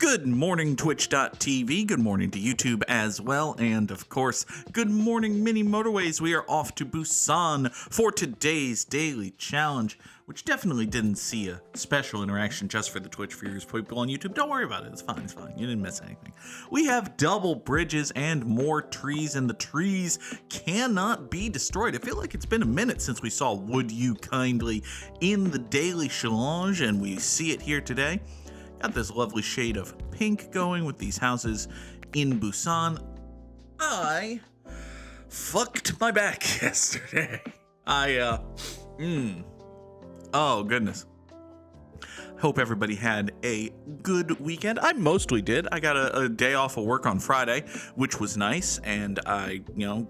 Good morning, Twitch.tv. Good morning to YouTube as well. And of course, good morning, Mini Motorways. We are off to Busan for today's daily challenge, which definitely didn't see a special interaction just for the Twitch viewers, people on YouTube. Don't worry about it. It's fine. It's fine. You didn't miss anything. We have double bridges and more trees, and the trees cannot be destroyed. I feel like it's been a minute since we saw Would You Kindly in the daily challenge, and we see it here today. Got this lovely shade of pink going with these houses in Busan. I fucked my back yesterday. Oh goodness. Hope everybody had a good weekend. I mostly did. I got a day off of work on Friday, which was nice, and I,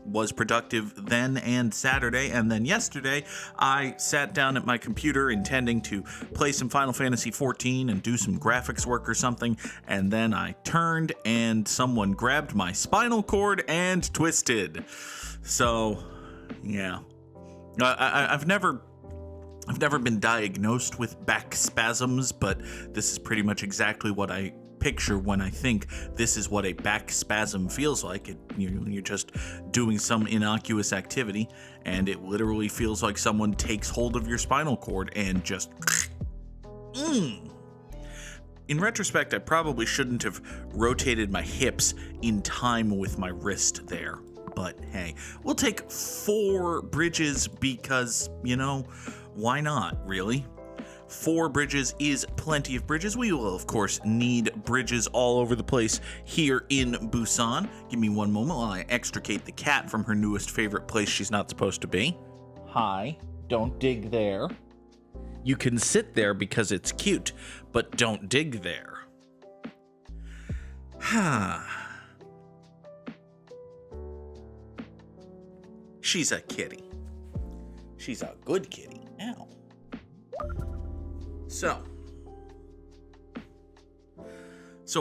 was productive then and Saturday. And then yesterday, I sat down at my computer intending to play some Final Fantasy XIV and do some graphics work or something. And then I turned and someone grabbed my spinal cord and twisted. So, yeah. I've never been diagnosed with back spasms, but this is pretty much exactly what I picture when I think this is what a back spasm feels like. You're just doing some innocuous activity, and it literally feels like someone takes hold of your spinal cord and just... In retrospect, I probably shouldn't have rotated my hips in time with my wrist there. But hey, we'll take 4 bridges because, why not, really? 4 bridges is plenty of bridges. We will, of course, need bridges all over the place here in Busan. Give me one moment while I extricate the cat from her newest favorite place she's not supposed to be. Hi, don't dig there. You can sit there because it's cute, but don't dig there. She's a kitty. She's a good kitty. Ow. So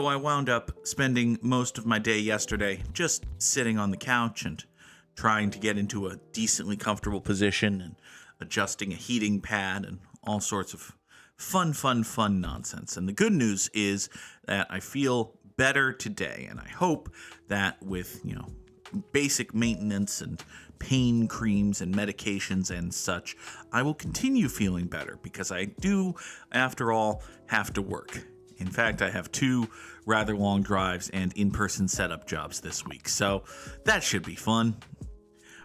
I wound up spending most of my day yesterday just sitting on the couch and trying to get into a decently comfortable position and adjusting a heating pad and all sorts of fun nonsense. And the good news is that I feel better today, and I hope that with, basic maintenance and pain creams and medications and such, I will continue feeling better because I do, after all, have to work. In fact, I have 2 rather long drives and in-person setup jobs this week, so that should be fun.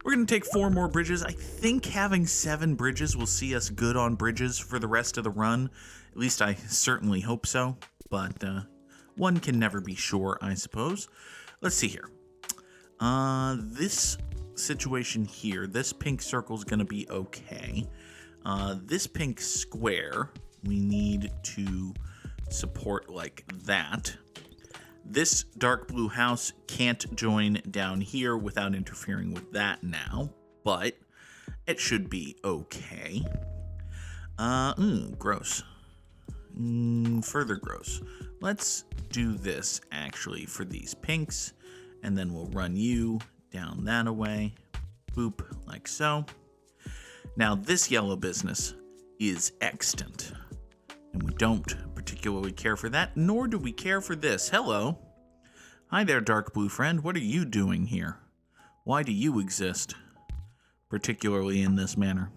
We're going to take 4 more bridges. I think having 7 bridges will see us good on bridges for the rest of the run. At least I certainly hope so, but one can never be sure, I suppose. Let's see here. This situation here, this pink circle is going to be okay. This pink square, we need to support like that. This dark blue house can't join down here without interfering with that now, but it should be okay. Gross. Further gross. Let's do this actually for these pinks. And then we'll run you down that away. Boop, like so. Now this yellow business is extant. And we don't particularly care for that, nor do we care for this. Hello. Hi there, dark blue friend. What are you doing here? Why do you exist? Particularly in this manner.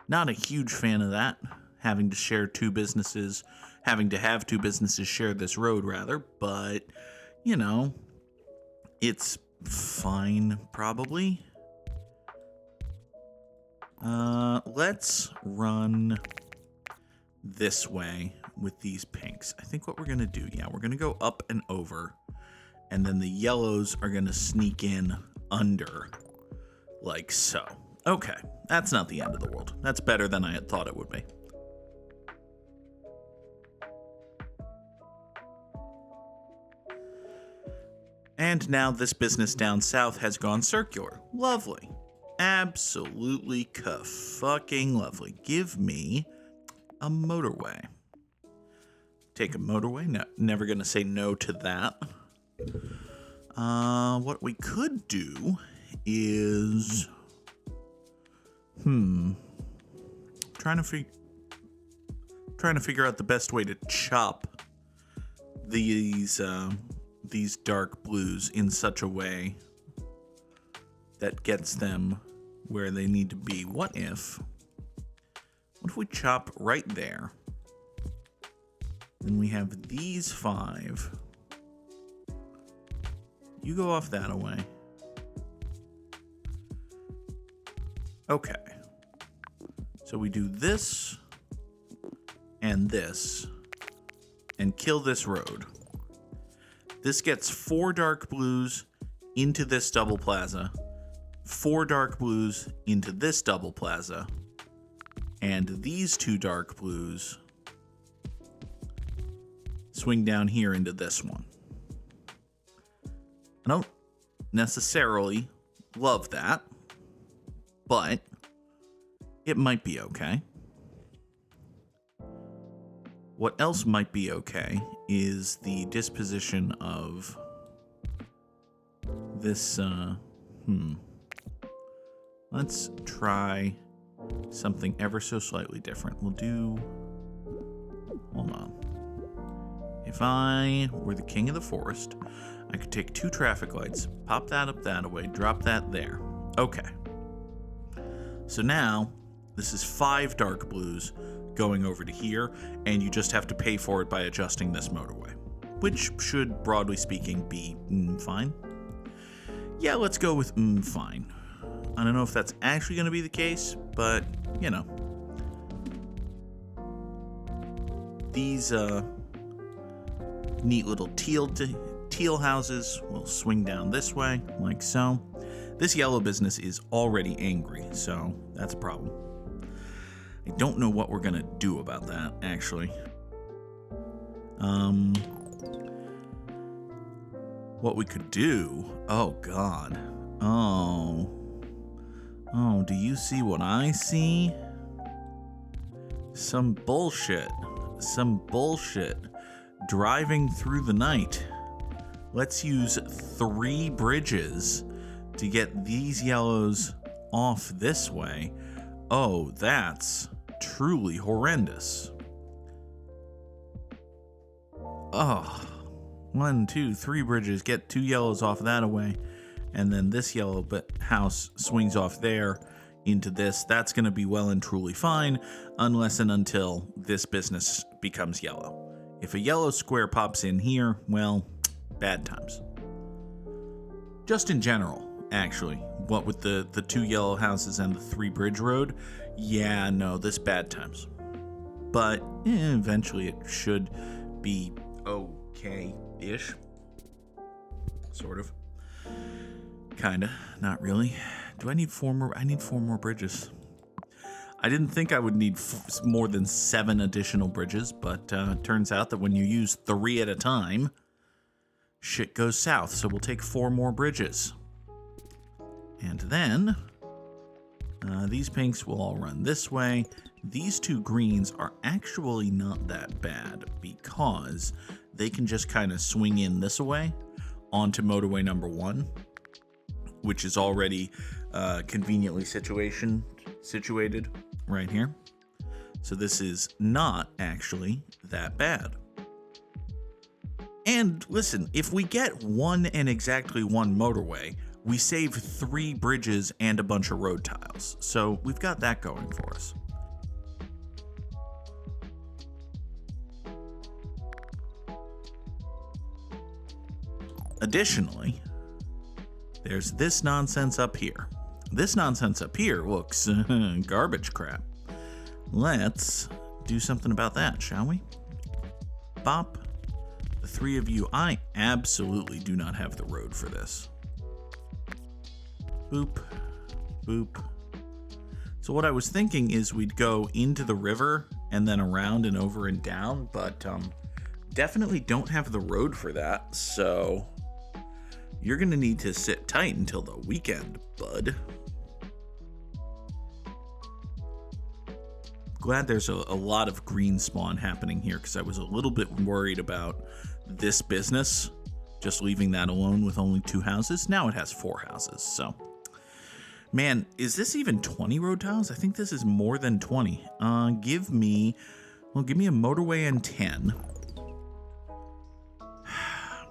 Not a huge fan of that. Having to have 2 businesses share this road, rather. But, it's fine, probably. Let's run this way with these pinks. I think what we're going to do, we're going to go up and over, and then the yellows are going to sneak in under, like so. Okay, that's not the end of the world. That's better than I had thought it would be. And now this business down south has gone circular. Lovely. Absolutely fucking lovely. Give me a motorway. Take a motorway. No, never gonna say no to that. What we could do is... trying to figure out the best way to chop these dark blues in such a way that gets them where they need to be. What if we chop right there? Then we have these 5. You go off that away. Okay. So we do this and this and kill this road. This gets 4 dark blues into this double plaza, 4 dark blues into this double plaza, and these 2 dark blues swing down here into this one. I don't necessarily love that, but it might be okay. What else might be okay is the disposition of this, Let's try something ever so slightly different. We'll do... Hold on. If I were the king of the forest, I could take 2 traffic lights, pop that up that way, drop that there. Okay. So now, this is 5 dark blues going over to here, and you just have to pay for it by adjusting this motorway, which should, broadly speaking, be fine. Yeah, let's go with fine. I don't know if that's actually going to be the case, but, you know. These neat little teal houses will swing down this way, like so. This yellow business is already angry, so that's a problem. I don't know what we're going to do about that, actually. What we could do... Oh, God. Oh, do you see what I see? Some bullshit. Driving through the night. Let's use 3 bridges to get these yellows off this way. Oh, that's truly horrendous. Oh, 1, 2, 3 bridges, get 2 yellows off that away, and then this yellow house swings off there into this. That's going to be well and truly fine, unless and until this business becomes yellow. If a yellow square pops in here, well, bad times. Just in general, actually, what with the 2 yellow houses and the 3 bridge road, yeah, no, this bad times. But eventually it should be okay-ish. Sort of. Kinda. Not really. Do I need 4 more? I need 4 more bridges. I didn't think I would need more than 7 additional bridges, but turns out that when you use 3 at a time, shit goes south. So we'll take 4 more bridges. And then these pinks will all run this way. These 2 greens are actually not that bad because they can just kind of swing in this way onto motorway number 1, which is already conveniently situated right here. So this is not actually that bad. And listen, if we get 1 and exactly 1 motorway, we save 3 bridges and a bunch of road tiles. So we've got that going for us. Additionally, there's this nonsense up here. This nonsense up here looks garbage crap. Let's do something about that, shall we? Bop. The 3 of you, I absolutely do not have the road for this. Boop. Boop. So what I was thinking is we'd go into the river and then around and over and down, but definitely don't have the road for that, so you're gonna need to sit tight until the weekend, bud. Glad there's a lot of green spawn happening here because I was a little bit worried about this business, just leaving that alone with only 2 houses. Now it has 4 houses, so. Man, is this even 20 road tiles? I think this is more than 20. Give me a motorway and 10.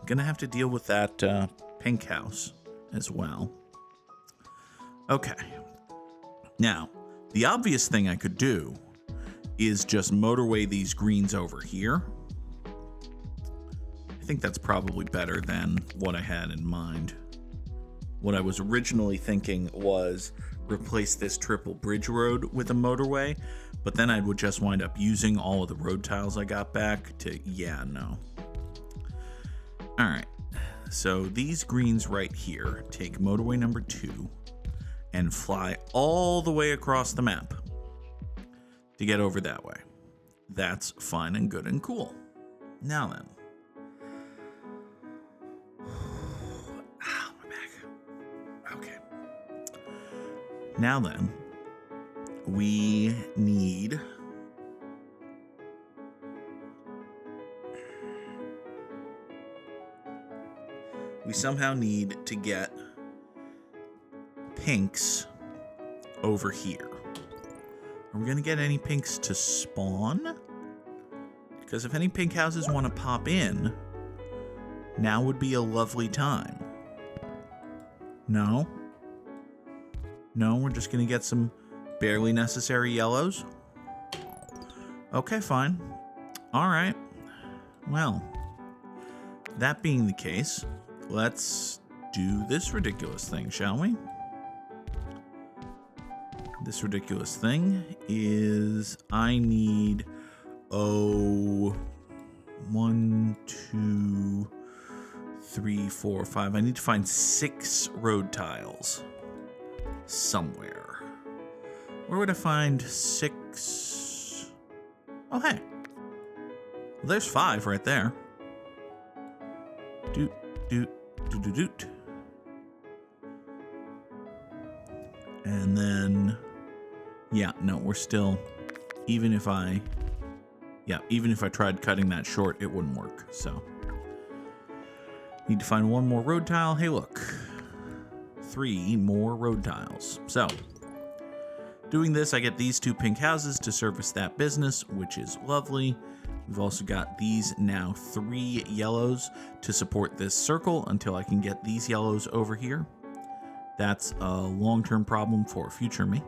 gonna have to deal with that pink house as well. Okay. Now, the obvious thing I could do is just motorway these greens over here. I think that's probably better than what I had in mind. What I was originally thinking was replace this triple bridge road with a motorway, but then I would just wind up using all of the road tiles I got back to, yeah, no. All right, so these greens right here, take motorway number 2 and fly all the way across the map to get over that way. That's fine and good and cool. Now then. Ow, my back. Okay. Now then, we need... We somehow need to get pinks over here. Are we going to get any pinks to spawn? Because if any pink houses want to pop in, now would be a lovely time. No? No, we're just going to get some barely necessary yellows? Okay, fine. All right. Well, that being the case, let's do this ridiculous thing, shall we? This ridiculous thing is I need, 1, 2, 3, 4, 5. I need to find 6 road tiles somewhere. Where would I find 6? Oh, hey. Well, there's 5 right there. Doot, doot, doot, doot, doot. And then, yeah, no, we're still, even if I tried cutting that short, it wouldn't work, so. Need to find 1 more road tile. Hey, look. 3 more road tiles. So, doing this, I get these 2 pink houses to service that business, which is lovely. We've also got these now 3 yellows to support this circle until I can get these yellows over here. That's a long-term problem for future me.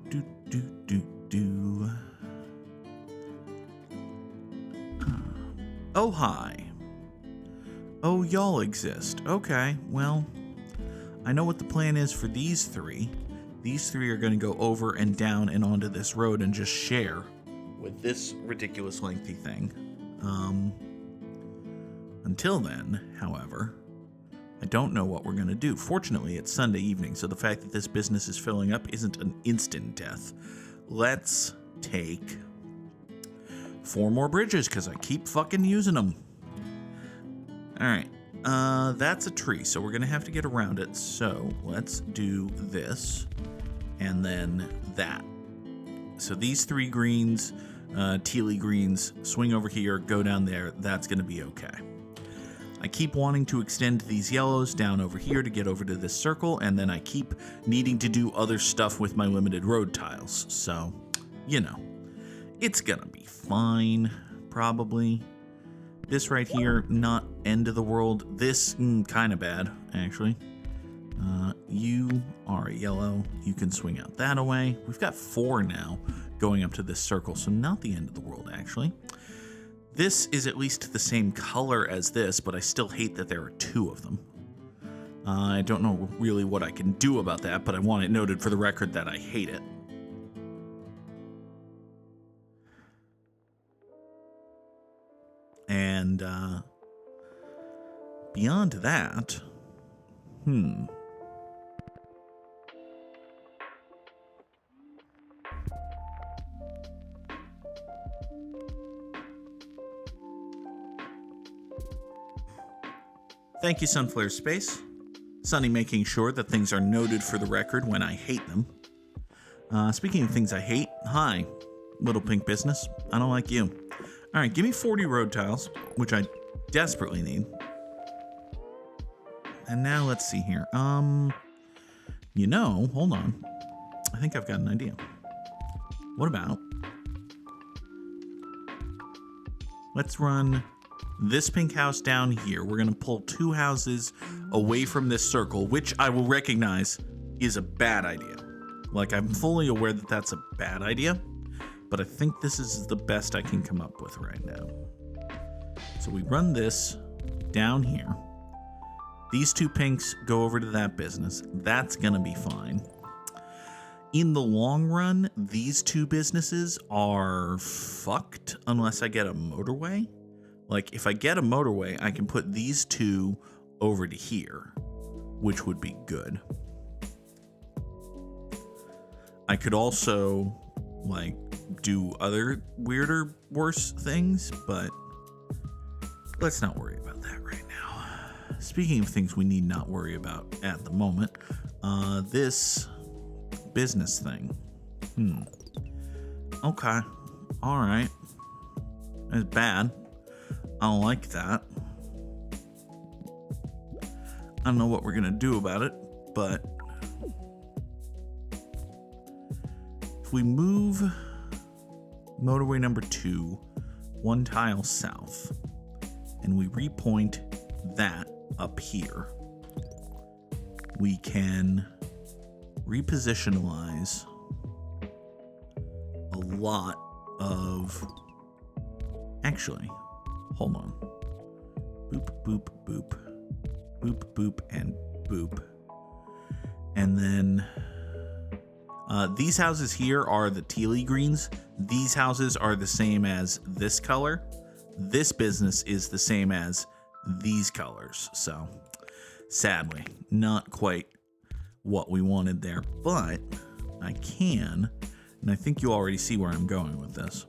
Do, do, do, do. Oh, hi. Oh, y'all exist. Okay, well, I know what the plan is for these 3. These 3 are going to go over and down and onto this road and just share with this ridiculous lengthy thing. Until then, however, I don't know what we're going to do. Fortunately, it's Sunday evening, so the fact that this business is filling up isn't an instant death. Let's take 4 more bridges, because I keep fucking using them. Alright, that's a tree, so we're going to have to get around it. So let's do this, and then that. So these 3 greens, tealy greens, swing over here, go down there. That's going to be okay. I keep wanting to extend these yellows down over here to get over to this circle, and then I keep needing to do other stuff with my limited road tiles. So, you know, it's going to be fine, probably. This right here, not end of the world. This, kind of bad, actually. You are a yellow. You can swing out that away. We've got 4 now going up to this circle, so not the end of the world, actually. This is at least the same color as this, but I still hate that there are 2 of them. I don't know really what I can do about that, but I want it noted for the record that I hate it. And, beyond that, Thank you, Sunflare Space. Sunny making sure that things are noted for the record when I hate them. Speaking of things I hate, hi, little pink business. I don't like you. All right, give me 40 road tiles, which I desperately need. And now let's see here. Hold on. I think I've got an idea. what about, let's run this pink house down here. We're going to pull 2 houses away from this circle, which I will recognize is a bad idea. Like, I'm fully aware that that's a bad idea, but I think this is the best I can come up with right now. So we run this down here. These 2 pinks go over to that business. That's going to be fine. In the long run, these 2 businesses are fucked unless I get a motorway. Like, if I get a motorway, I can put these 2 over to here, which would be good. I could also, like, do other weirder, worse things, but let's not worry about that right now. Speaking of things we need not worry about at the moment, this business thing. Okay. All right. It's bad. I don't like that. I don't know what we're gonna do about it, but if we move motorway number 2 1 tile south and we repoint that up here, we can repositionalize a lot of, actually, hold on, boop, boop, boop, boop, boop, and boop. And then these houses here are the tealy greens. These houses are the same as this color. This business is the same as these colors. So sadly, not quite what we wanted there, but I can, and I think you already see where I'm going with this.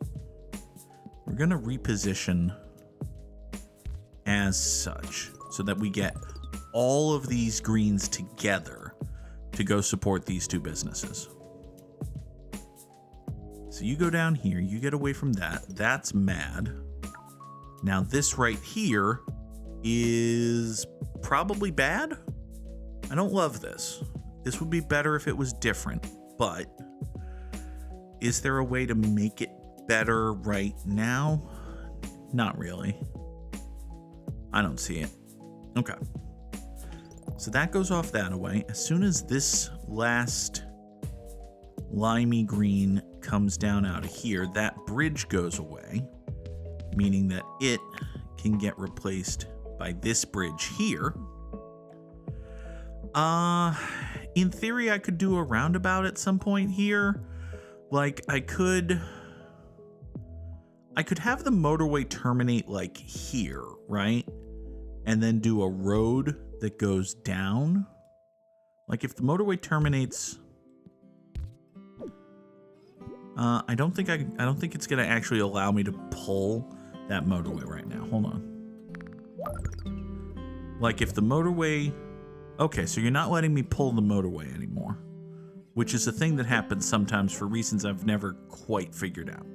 We're going to reposition as such so that we get all of these greens together to go support these 2 businesses. So you go down here, you get away from that. That's mad. Now this right here is probably bad. I don't love this. This would be better if it was different, but is there a way to make it better right now? Not really. I don't see it. Okay. So that goes off that away. As soon as this last limey green comes down out of here, that bridge goes away, meaning that it can get replaced by this bridge here. In theory, I could do a roundabout at some point here. Like, I could have the motorway terminate like here, right? And then do a road that goes down. Like, if the motorway terminates, I don't think it's gonna actually allow me to pull that motorway right now. Hold on. Like, if the motorway, okay, so you're not letting me pull the motorway anymore, which is a thing that happens sometimes for reasons I've never quite figured out.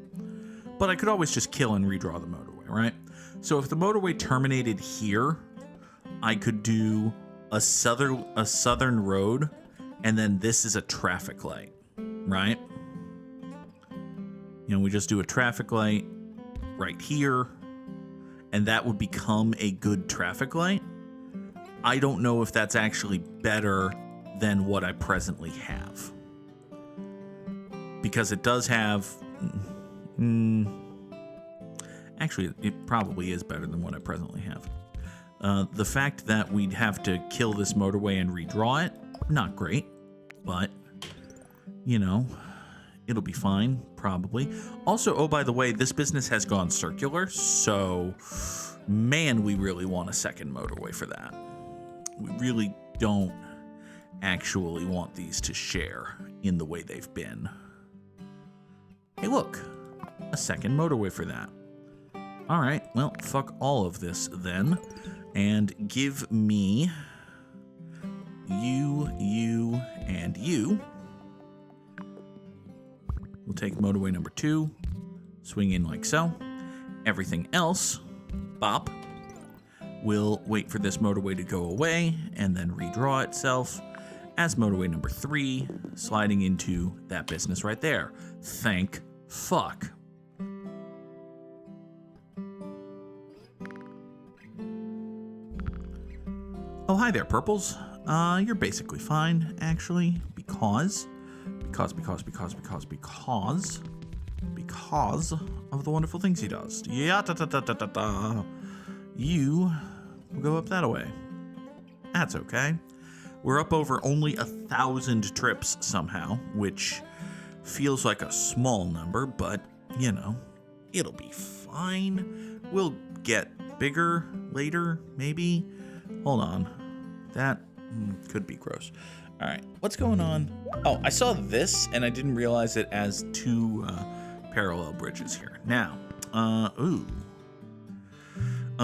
But I could always just kill and redraw the motorway, right? So if the motorway terminated here, I could do a southern road, and then this is a traffic light, right? You know, we just do a traffic light right here, and that would become a good traffic light. I don't know if that's actually better than what I presently have, because it does have, actually, it probably is better than what I presently have. The fact that we'd have to kill this motorway and redraw it, not great, but, you know, it'll be fine, probably. Also, oh, by the way, this business has gone circular, so, man, we really want a second motorway for that. We really don't actually want these to share in the way they've been. Hey, look, a second motorway for that. All right, well, fuck all of this then, and give me you, and you. We'll take motorway number 2, swing in like so. Everything else, bop. We'll wait for this motorway to go away and then redraw itself. as motorway number 3, sliding into that business right there. Thank fuck. Oh, hi there, Purples. You're basically fine, actually, because of the wonderful things he does. Yeah, You will go up that way. That's okay. We're up over only 1,000 trips somehow, which feels like a small number, but, you know, it'll be fine. We'll get bigger later, maybe. Hold on. That could be gross. All right, what's going on? Oh, I saw this, and I didn't realize it as 2 parallel bridges here. Now,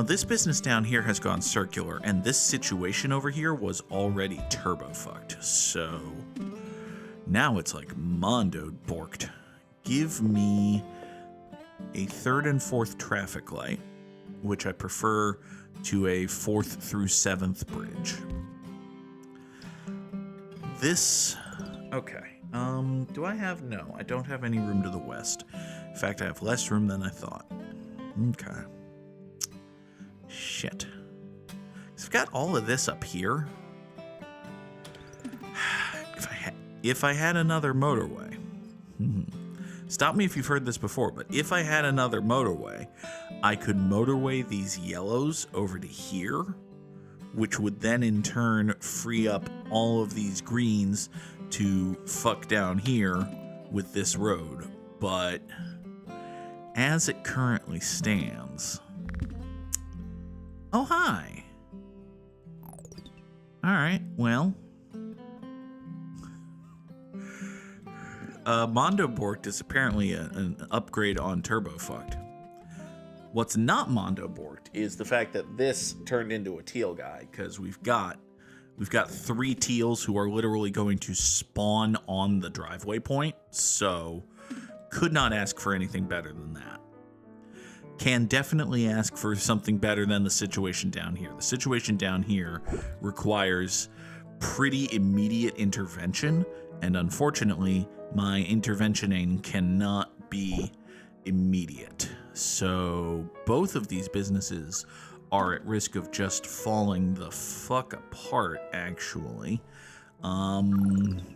this business down here has gone circular, and this situation over here was already turbo fucked. So now it's like Mondo borked. Give me a 3rd and 4th traffic light, which I prefer to a 4th through 7th bridge. This, okay. Do I have, no, I don't have any room to the west. In fact, I have less room than I thought. Okay. Shit. So I've got all of this up here. If I had another motorway, stop me if you've heard this before, but if I had another motorway, I could motorway these yellows over to here, which would then in turn free up all of these greens to fuck down here with this road. But as it currently stands... Oh, hi. All right, well... Mondo Borked is apparently an upgrade on Turbo Fucked. What's not Mondo Borked is the fact that this turned into a teal guy, because we've got 3 teals who are literally going to spawn on the driveway point, so could not ask for anything better than that. Can definitely ask for something better than the situation down here. The situation down here requires pretty immediate intervention, and unfortunately, my interventioning cannot be immediate. So both of these businesses are at risk of just falling the fuck apart, actually.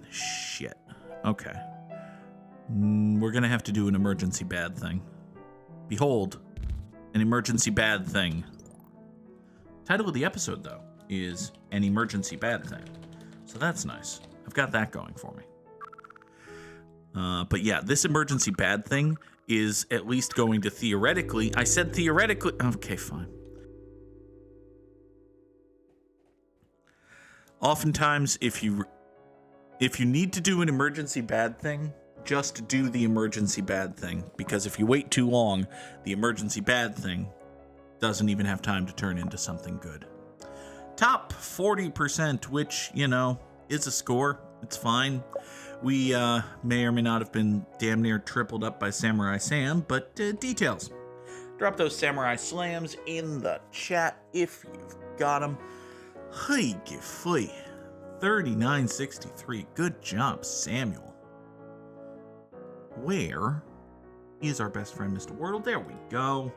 Shit. Okay. We're gonna have to do an emergency bad thing. Behold, an emergency bad thing. Title of the episode, though, is An Emergency Bad Thing. So that's nice. I've got that going for me. But yeah, this emergency bad thing is at least going to theoretically... I said theoretically... Okay, fine. Oftentimes, if you need to do an emergency bad thing, just do the emergency bad thing. Because if you wait too long, the emergency bad thing doesn't even have time to turn into something good. Top 40%, which, you know, is a score. It's fine. We may or may not have been damn near tripled up by Samurai Sam, but details. Drop those Samurai Slams in the chat if you've got them. Hey, 3963. Good job, Samuel. Where is our best friend, Mr. Wordle? There we go.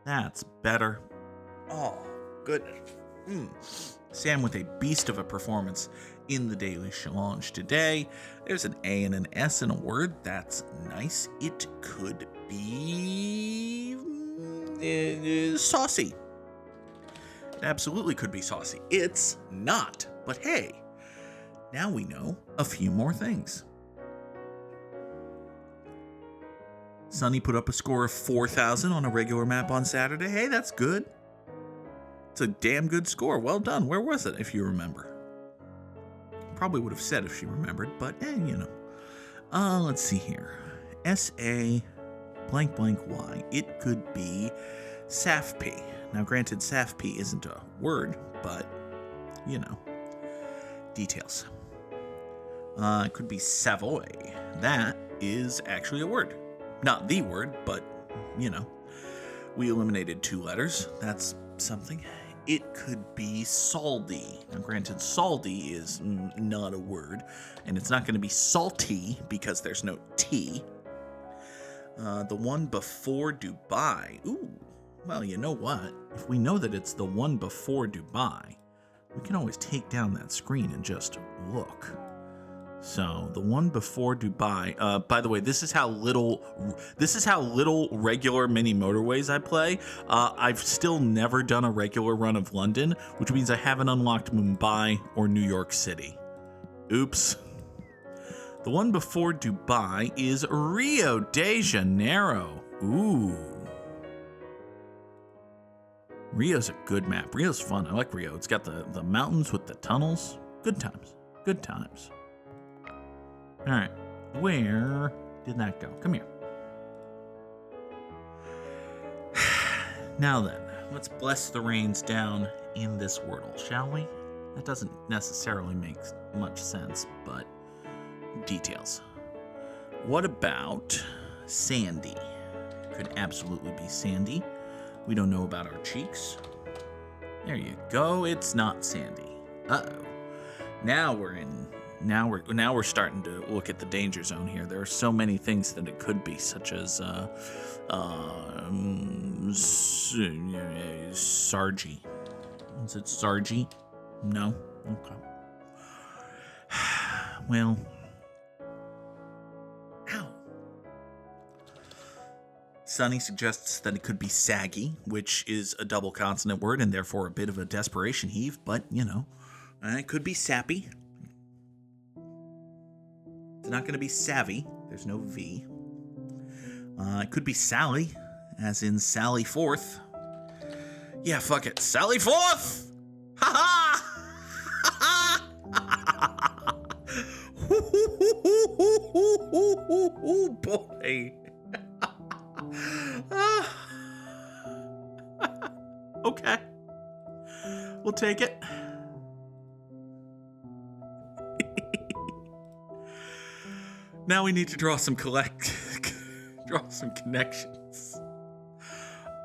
That's better. Oh, goodness. Sam with a beast of a performance in the Daily Challenge today. There's an A and an S in a word. That's nice. It could be saucy. It absolutely could be saucy. It's not. But hey, now we know a few more things. Sunny put up a score of 4,000 on a regular map on Saturday. Hey, that's good. It's a damn good score. Well done. Where was it, if you remember? Probably would have said if she remembered, but, you know. Let's see here. S-A blank blank Y. It could be SAFP. Now, granted, SAFP isn't a word, but, you know, details. It could be Savoy. That is actually a word. Not the word, but, you know. We eliminated 2 letters. That's something. it could be salty. Now, granted, salty is not a word, and it's not going to be salty because there's no T. The one before Dubai. Ooh, well, you know what? If we know that it's the one before Dubai, we can always take down that screen and just look. So the one before Dubai. By the way, this is how little regular mini motorways I play. I've still never done a regular run of London, which means I haven't unlocked Mumbai or New York City. Oops. The one before Dubai is Rio de Janeiro. Ooh. Rio's a good map. Rio's fun. I like Rio. It's got the mountains with the tunnels. Good times. Good times. All right, where did that go? Come here. Now then, let's bless the rains down in this Wordle, shall we? That doesn't necessarily make much sense, but details. What about Sandy? Could absolutely be Sandy. We don't know about our cheeks. There you go. It's not Sandy. Uh-oh. Now we're starting to look at the danger zone here. There are so many things that it could be, such as Sargi. Is it Sargi? No? Okay. Well. Ow. Sunny suggests that it could be saggy, which is a double consonant word and therefore a bit of a desperation heave, but, you know, it could be sappy. It's not going to be savvy. There's no V. It could be Sally, as in Sally Forth. Yeah, fuck it. Sally Forth! Ha ha! Oh boy. Okay. We'll take it. Now we need to draw some connections.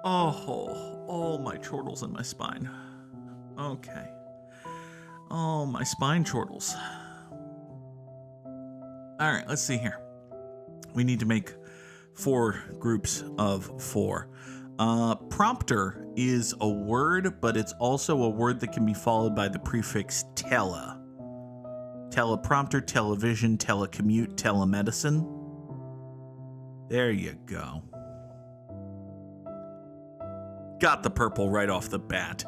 Oh, my chortles in my spine. Okay. Oh, my spine chortles. All right, let's see here. We need to make 4 groups of 4. Prompter is a word, but it's also a word that can be followed by the prefix tele. Teleprompter, television, telecommute, telemedicine. There you go. Got the purple right off the bat.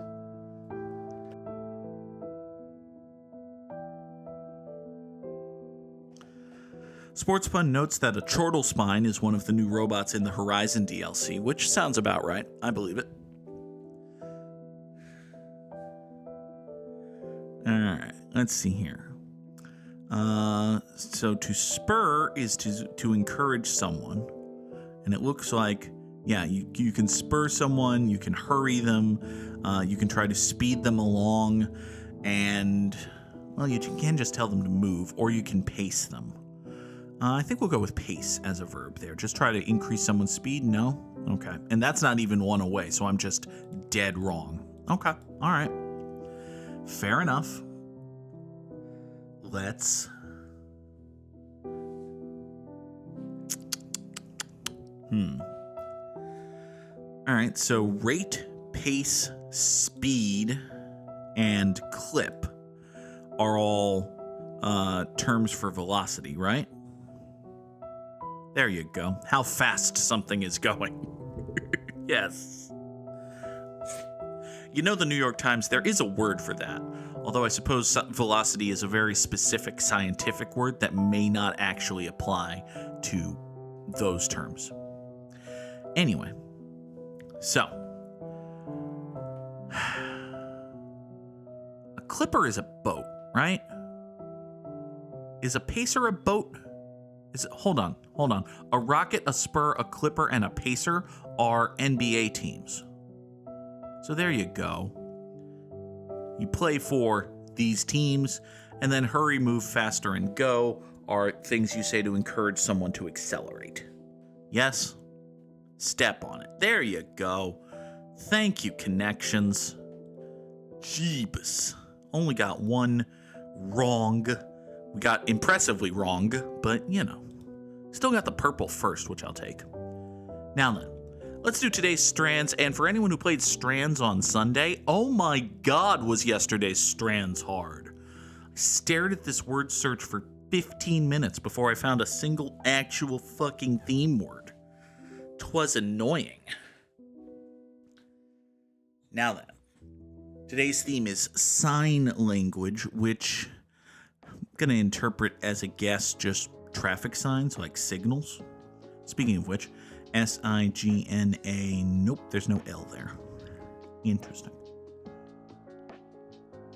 Sportspun notes that a chortle spine is one of the new robots in the Horizon DLC, which sounds about right. I believe it. Alright, let's see here. So to spur is to encourage someone. And it looks like, yeah, you can spur someone, you can hurry them, you can try to speed them along, and, well, you can just tell them to move, or you can pace them. I think we'll go with pace as a verb there. Just try to increase someone's speed? No? Okay. And that's not even one away, so I'm just dead wrong. Okay. All right. Fair enough. Let's... All right, so rate, pace, speed, and clip are all terms for velocity, right? There you go. How fast something is going. Yes. You know, the New York Times, there is a word for that. Although I suppose velocity is a very specific scientific word that may not actually apply to those terms. Anyway, so a clipper is a boat, right? Is a pacer a boat? Hold on. A rocket, a spur, a clipper, and a pacer are NBA teams. So there you go. You play for these teams, and then hurry, move, faster, and go are things you say to encourage someone to accelerate. Yes? Step on it. There you go. Thank you, connections. Jeebus. Only got one wrong. We got impressively wrong, but you know. Still got the purple first, which I'll take. Now then, let's do today's strands, and for anyone who played strands on Sunday, oh my god was yesterday's strands hard. I stared at this word search for 15 minutes before I found a single actual fucking theme word. 'Twas annoying. Now then, today's theme is sign language, which I'm going to interpret as a guess just traffic signs, like signals. Speaking of which, S-I-G-N-A, nope, there's no L there. Interesting.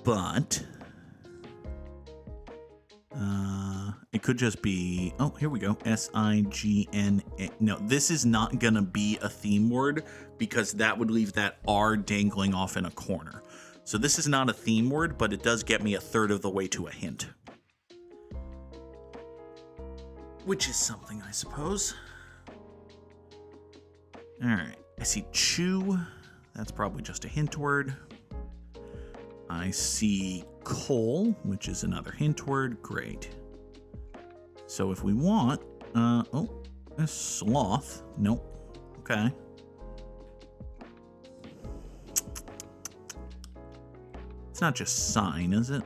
But, it could just be, oh, here we go, S-I-G-N-A. No, this is not going to be a theme word because that would leave that R dangling off in a corner. So this is not a theme word, but it does get me a third of the way to a hint. Which is something, I suppose. Alright, I see chew. That's probably just a hint word. I see coal, which is another hint word. Great. So if we want, a sloth. Nope. Okay. It's not just sign, is it?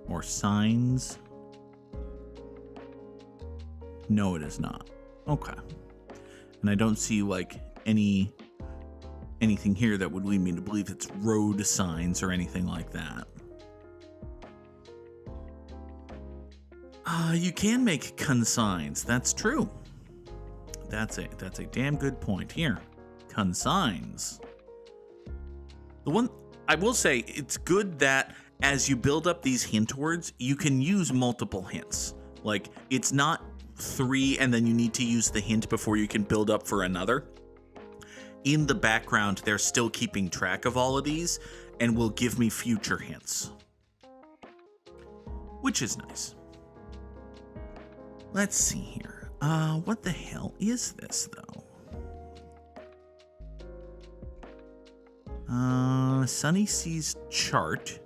Or signs? No, it is not. Okay. And I don't see, like, anything here that would lead me to believe it's road signs or anything like that. You can make consigns. That's true. That's a damn good point here. Consigns. The one I will say, it's good that as you build up these hint words, you can use multiple hints. Like, it's not 3 and then you need to use the hint before you can build up for another. In the background, they're still keeping track of all of these and will give me future hints. Which is nice. Let's see here. What the hell is this, though? Sunny Seas chart.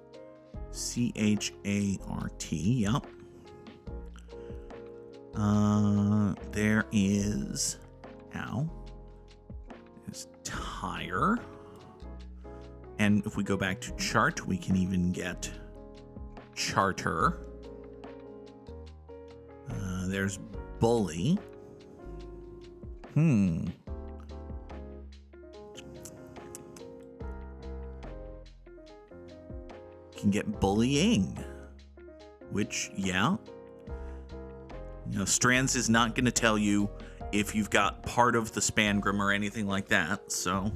C-H-A-R-T, yep. There is... Ow. There's tire. And if we go back to chart, we can even get charter. There's bully. Can get bullying. Which, yeah. You know, Strands is not going to tell you if you've got part of the Spangram or anything like that, so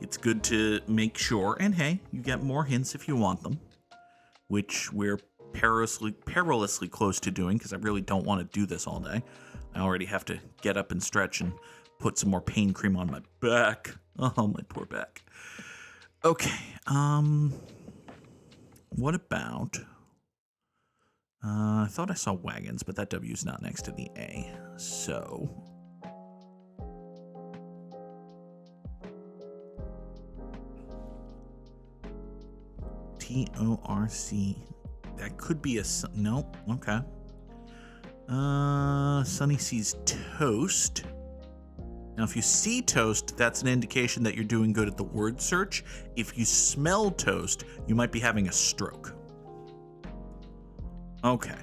it's good to make sure. And hey, you get more hints if you want them, which we're perilously close to doing because I really don't want to do this all day. I already have to get up and stretch and put some more pain cream on my back. Oh, my poor back. Okay, what about... I thought I saw wagons, but that W is not next to the A. So... T-O-R-C. That could be a... Nope. Okay. Sunny Seas toast. Now, if you see toast, that's an indication that you're doing good at the word search. If you smell toast, you might be having a stroke. Okay.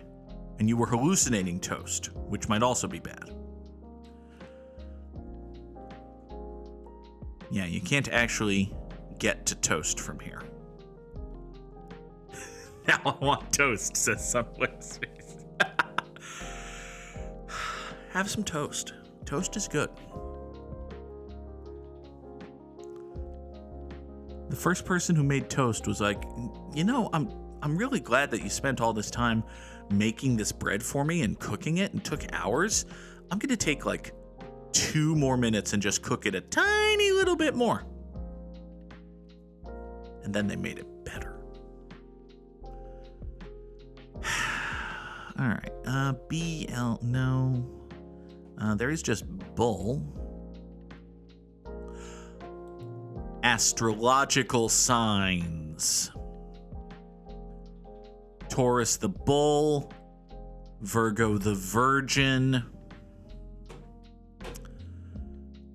And you were hallucinating toast, which might also be bad. Yeah, you can't actually get to toast from here. Now I want toast, says Someplace. Have some toast. Toast is good. The first person who made toast was like, you know, I'm really glad that you spent all this time making this bread for me and cooking it and took hours. I'm going to take like 2 more minutes and just cook it a tiny little bit more. And then they made it better. All right, B-L, no. There is just bull. Astrological signs. Taurus the Bull, Virgo the Virgin.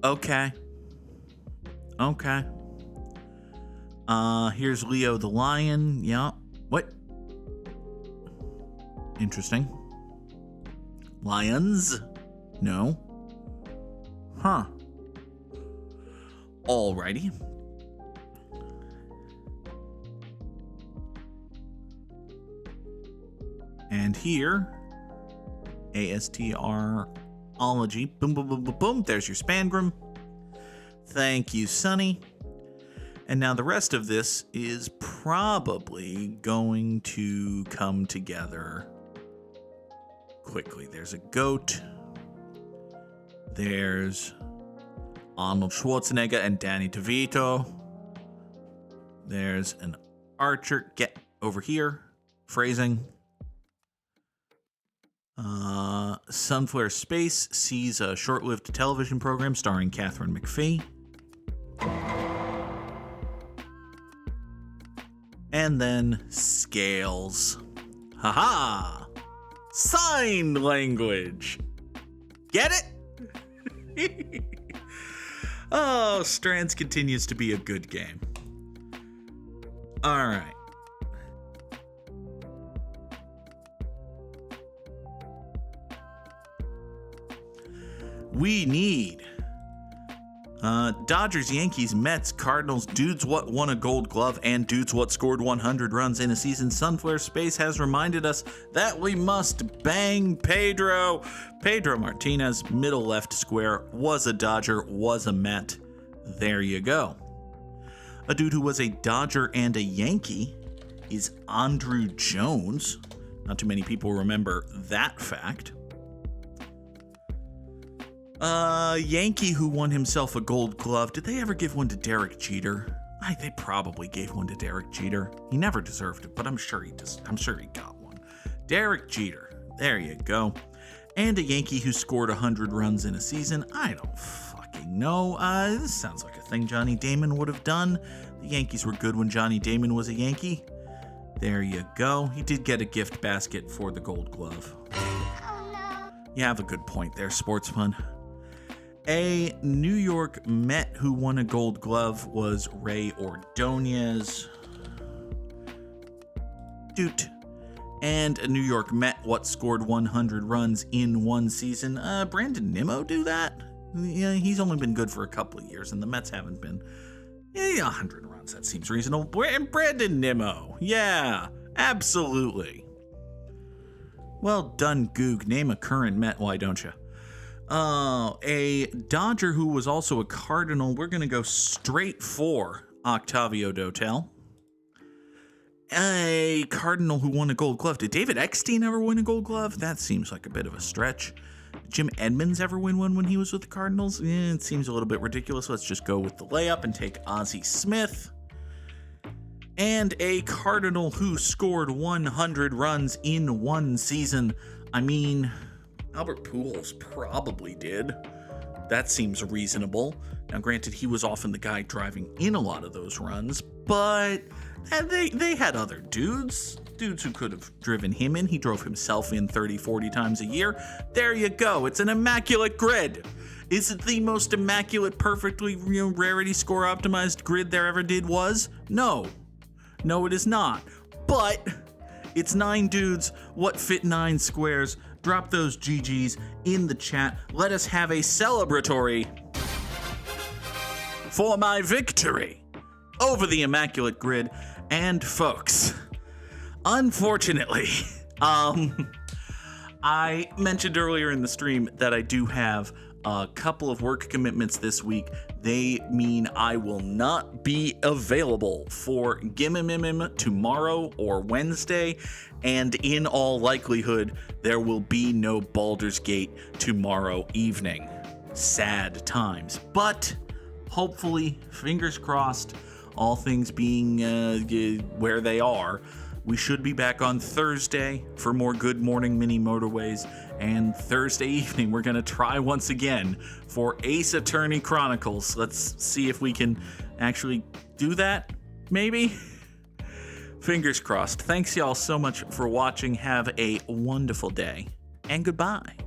Okay. Here's Leo the Lion. Yeah. What? Interesting. Lions? No. Huh. Alrighty. And here, ASTRology. Boom, boom, boom, boom, boom. There's your Spangram. Thank you, Sonny. And now the rest of this is probably going to come together quickly. There's a goat. There's Arnold Schwarzenegger and Danny DeVito. There's an archer. Get over here. Phrasing. Sunflare Space sees a short-lived television program starring Catherine McPhee. And then scales. Haha! Sign language! Get it? Oh, Strands continues to be a good game. Alright. We need Dodgers, Yankees, Mets, Cardinals, Dudes What won a Gold Glove, and Dudes What scored 100 runs in a season. Sunflare Space has reminded us that we must bang Pedro. Pedro Martinez, middle left square, was a Dodger, was a Met. There you go. A dude who was a Dodger and a Yankee is Andruw Jones. Not too many people remember that fact. Yankee who won himself a Gold Glove. Did they ever give one to Derek Jeter? They probably gave one to Derek Jeter. He never deserved it, but I'm sure he got one. Derek Jeter. There you go. And a Yankee who scored 100 runs in a season. I don't fucking know. This sounds like a thing Johnny Damon would have done. The Yankees were good when Johnny Damon was a Yankee. There you go. He did get a gift basket for the Gold Glove. Oh, no. You have a good point there, sportsman. A New York Met who won a Gold Glove was Ray Ordonez. Doot. And a New York Met what scored 100 runs in one season. Brandon Nimmo do that? Yeah, he's only been good for a couple of years, and the Mets haven't been. Yeah, 100 runs, that seems reasonable. And Brandon Nimmo. Yeah, absolutely. Well done, Goog. Name a current Met, why don't you? A Dodger who was also a Cardinal. We're going to go straight for Octavio Dotel. A Cardinal who won a Gold Glove. Did David Eckstein ever win a Gold Glove? That seems like a bit of a stretch. Did Jim Edmonds ever win one when he was with the Cardinals? It seems a little bit ridiculous. Let's just go with the layup and take Ozzie Smith. And a Cardinal who scored 100 runs in one season. I mean, Albert Pujols probably did. That seems reasonable. Now, granted, he was often the guy driving in a lot of those runs, but they had other dudes who could have driven him in. He drove himself in 30, 40 times a year. There you go. It's an immaculate grid. Is it the most immaculate, perfectly rarity score optimized grid there ever did was? No. No, it is not. But it's 9 dudes. What fit 9 squares? Drop those GGs in the chat. Let us have a celebratory for my victory over the immaculate grid. And folks, unfortunately, I mentioned earlier in the stream that I do have a couple of work commitments this week. They mean I will not be available for Gimmimimim tomorrow or Wednesday, and in all likelihood, there will be no Baldur's Gate tomorrow evening. Sad times, but hopefully, fingers crossed, all things being where they are, we should be back on Thursday for more Good Morning Mini Motorways, and Thursday evening we're going to try once again for Ace Attorney Chronicles. Let's see if we can actually do that, maybe? Fingers crossed. Thanks y'all so much for watching. Have a wonderful day, and goodbye.